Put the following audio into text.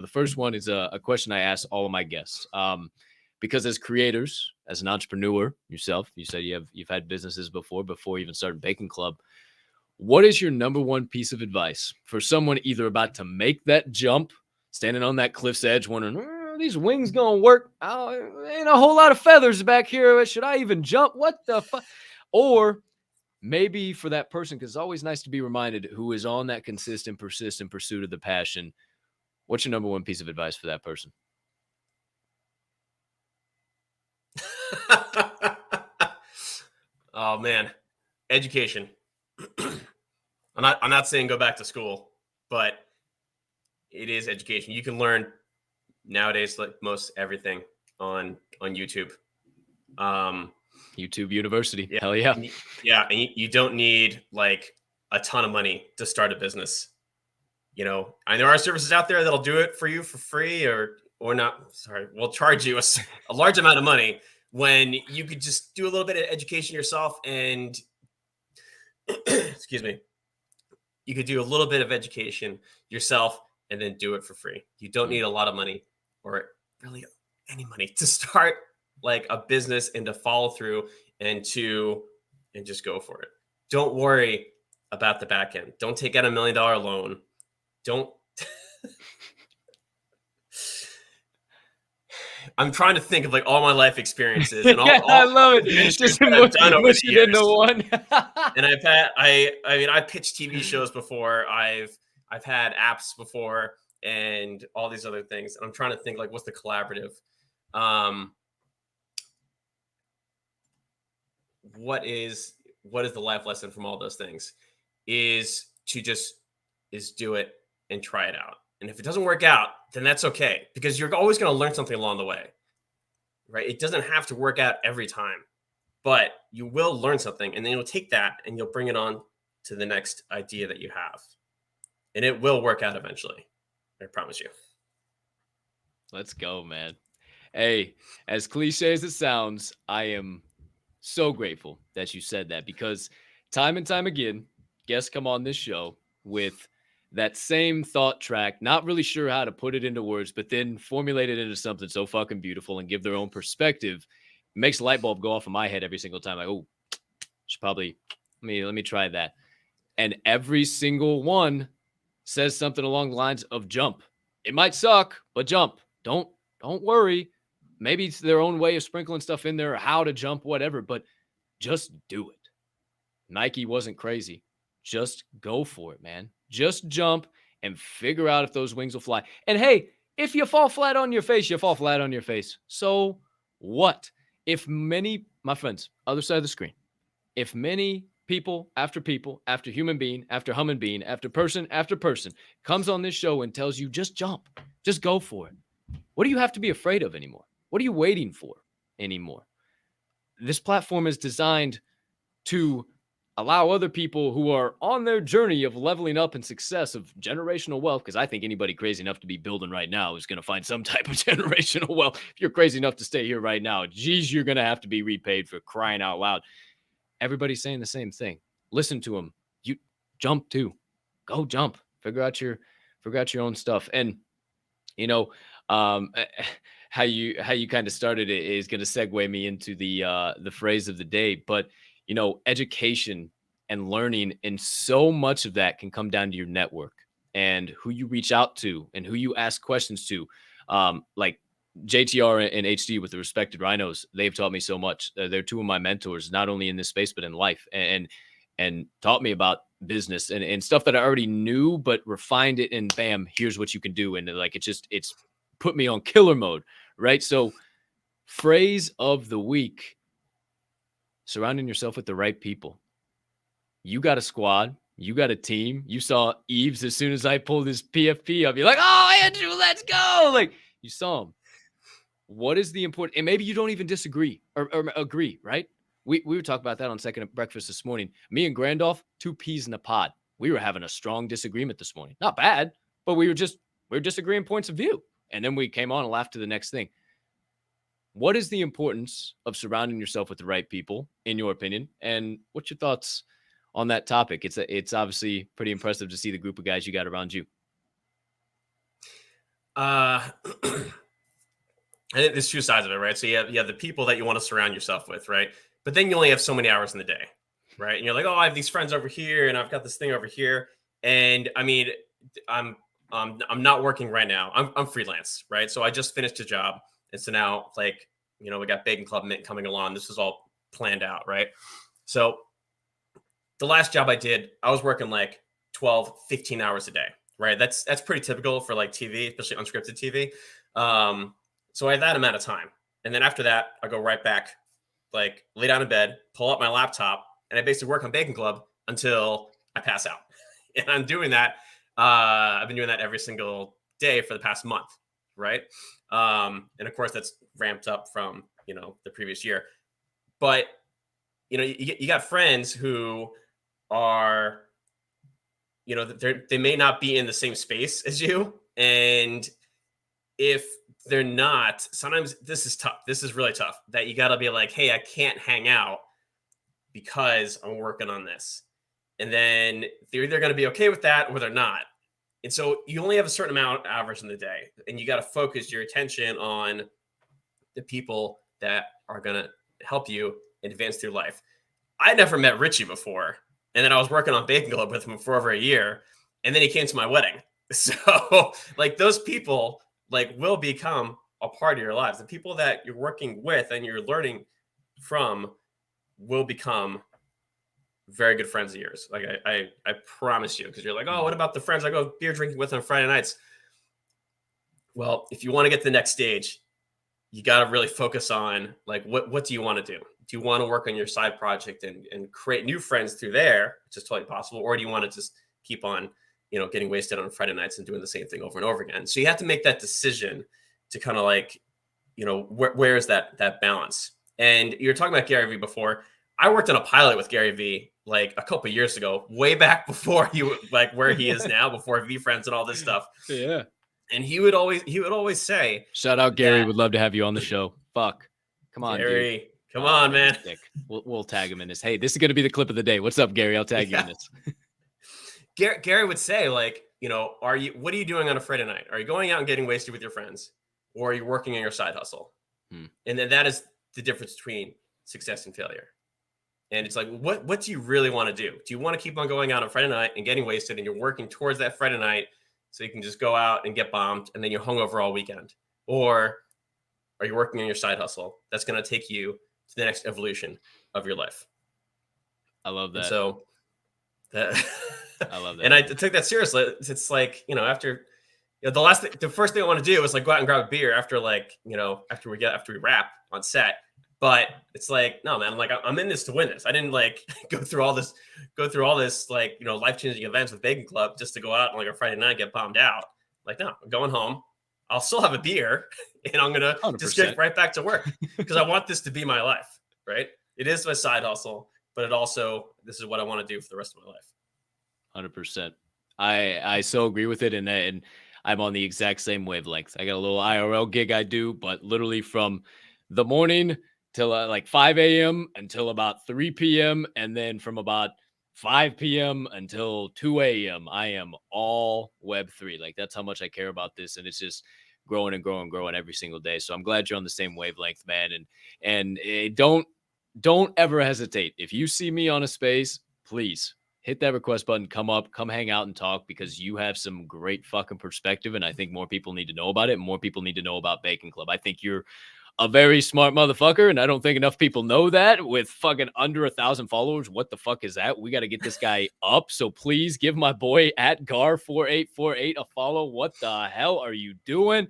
The first one is a question I ask all of my guests. Because as creators, as an entrepreneur yourself, you said you've had businesses before even starting Bacon Club. What is your number one piece of advice for someone either about to make that jump, standing on that cliff's edge, wondering, "Are these wings gonna work? Oh, ain't a whole lot of feathers back here. Should I even jump? What the fuck?" Or maybe for that person, because it's always nice to be reminded, who is on that consistent, persistent pursuit of the passion. What's your number one piece of advice for that person? Oh man, education. I'm not saying go back to school, but it is education. You can learn nowadays like most everything on YouTube. YouTube University. Yeah, Hell yeah. and you don't need like a ton of money to start a business. You know, and there are services out there that'll do it for you for free or not. Sorry, will charge you a large amount of money when you could just do a little bit of education yourself and excuse me, you could do a little bit of education yourself and then do it for free. You don't need a lot of money or really any money to start like a business and to follow through and just go for it. Don't worry about the back end. Don't take out $1 million loan. Don't. I'm trying to think of like all my life experiences and all I love it. Just I've done over the years. Into one. And I've pitched TV shows before. I've had apps before and all these other things. And I'm trying to think like what's the collaborative. What is the life lesson from all those things? Is do it and try it out. And if it doesn't work out, then that's okay, because you're always going to learn something along the way, right? It doesn't have to work out every time, but you will learn something, and then you'll take that and you'll bring it on to the next idea that you have, and it will work out eventually. I promise you. Let's go, man. Hey, as cliche as it sounds, I am so grateful that you said that, because time and time again, guests come on this show with that same thought track, not really sure how to put it into words, but then formulate it into something so fucking beautiful and give their own perspective. It makes a light bulb go off in my head every single time. Like, oh, should probably let me try that. And every single one says something along the lines of jump. It might suck, but jump. Don't worry. Maybe it's their own way of sprinkling stuff in there, how to jump, whatever, but just do it. Nike wasn't crazy. Just go for it, man. Just jump and figure out if those wings will fly. And hey, if you fall flat on your face, you fall flat on your face. So what? If many, my friends, other side of the screen, if many people, after human being, after human being, after person, comes on this show and tells you just jump, just go for it. What do you have to be afraid of anymore? What are you waiting for anymore? This platform is designed to allow other people who are on their journey of leveling up and success, of generational wealth, because I think anybody crazy enough to be building right now is going to find some type of generational wealth. If you're crazy enough to stay here right now, geez, you're going to have to be repaid, for crying out loud. Everybody's saying the same thing. Listen to them. You jump too. Go jump. Figure out your own stuff. And how you kind of started it is going to segue me into the phrase of the day. But education and learning, and so much of that can come down to your network and who you reach out to and who you ask questions to. Like JTR and HD with the respected rhinos, they've taught me so much. They're two of my mentors, not only in this space, but in life, and taught me about business and stuff that I already knew, but refined it, and bam, here's what you can do. And like, it's put me on killer mode, right? So phrase of the week: surrounding yourself with the right people. You got a squad. You got a team. You saw Eves as soon as I pulled his PFP up. You're like, oh, Andrew, let's go. Like, you saw him. What is the important? And maybe you don't even disagree or agree, right? We were talking about that on Second Breakfast this morning. Me and Grandolph, two peas in a pod. We were having a strong disagreement this morning. Not bad, but we were disagreeing points of view. And then we came on and laughed to the next thing. What is the importance of surrounding yourself with the right people, in your opinion? And what's your thoughts on that topic? It's obviously pretty impressive to see the group of guys you got around you. I think there's two sides of it, right? So you have the people that you want to surround yourself with, right? But then you only have so many hours in the day, right? And you're like, oh, I have these friends over here, and I've got this thing over here. And I mean, I'm I'm not working right now. I'm freelance, right? So I just finished a job, and so now like we got Bacon Club Mint coming along. This is all planned out, right? So the last job I did, I was working like 12, 15 hours a day, right? That's pretty typical for like TV, especially unscripted TV. So I had that amount of time. And then after that, I go right back, like lay down in bed, pull up my laptop, and I basically work on Bacon Club until I pass out. And I'm doing that. I've been doing that every single day for the past month, right? And of course, that's ramped up from the previous year. But you got friends who are they may not be in the same space as you, and if they're not, sometimes this is tough. This is really tough, that you got to be like, hey, I can't hang out because I'm working on this. And then they're either going to be okay with that or they're not. And so you only have a certain amount of hours in the day, and you got to focus your attention on the people that are going to help you advance through life. I never met Richie before, and then I was working on Bacon Club with him for over a year, and then he came to my wedding. So like those people like will become a part of your lives. The people that you're working with and you're learning from will become very good friends of yours. Like I promise you, because you're like, oh, what about the friends I go beer drinking with on Friday nights? Well, if you want to get to the next stage, you got to really focus on like what do you want to do? Do you want to work on your side project and create new friends through there, which is totally possible, or do you want to just keep on getting wasted on Friday nights and doing the same thing over and over again? So you have to make that decision to kind of like where is that balance? And you're talking about Gary Vee before. I worked on a pilot with Gary Vee like a couple years ago, way back before he like where he is now, before V Friends and all this stuff. Yeah. And he would always say, shout out Gary, would love to have you on the show. Fuck. Come on, Gary, dude. Come on, man. We'll tag him in this. Hey, this is going to be the clip of the day. What's up, Gary? I'll tag you in this. Gary would say, like, what are you doing on a Friday night? Are you going out and getting wasted with your friends, or are you working on your side hustle? And then that is the difference between success and failure. And it's like, what do you really want to do? Do you want to keep on going out on Friday night and getting wasted, and you're working towards that Friday night so you can just go out and get bombed and then you're hungover all weekend? Or are you working on your side hustle that's going to take you to the next evolution of your life? I love that. And so I love that. And I took that seriously. It's like, after the first thing I want to do is like go out and grab a beer after after we wrap on set. But it's like, no, man, I'm in this to win this. I didn't like go through all this like, life-changing events with Bacon Club just to go out on like a Friday night and get bombed out. Like, no, I'm going home. I'll still have a beer and I'm going to 100%. just get right back to work because I want this to be my life, right? It is my side hustle, but this is what I want to do for the rest of my life. 100%. I so agree with it. And I'm on the exact same wavelength. I got a little IRL gig I do, but literally from the morning till like 5 a.m. until about 3 p.m. And then from about 5 p.m. until 2 a.m. I am all Web3. Like that's how much I care about this. And it's just growing and growing and growing every single day. So I'm glad you're on the same wavelength, man. And don't ever hesitate. If you see me on a space, please hit that request button, come hang out and talk, because you have some great fucking perspective. And I think more people need to know about it. And more people need to know about Bacon Club. I think you're a very smart motherfucker, and I don't think enough people know that. With fucking under 1,000 followers, what the fuck is that? We got to get this guy up. So please give my boy at Gar4848 a follow. What the hell are you doing?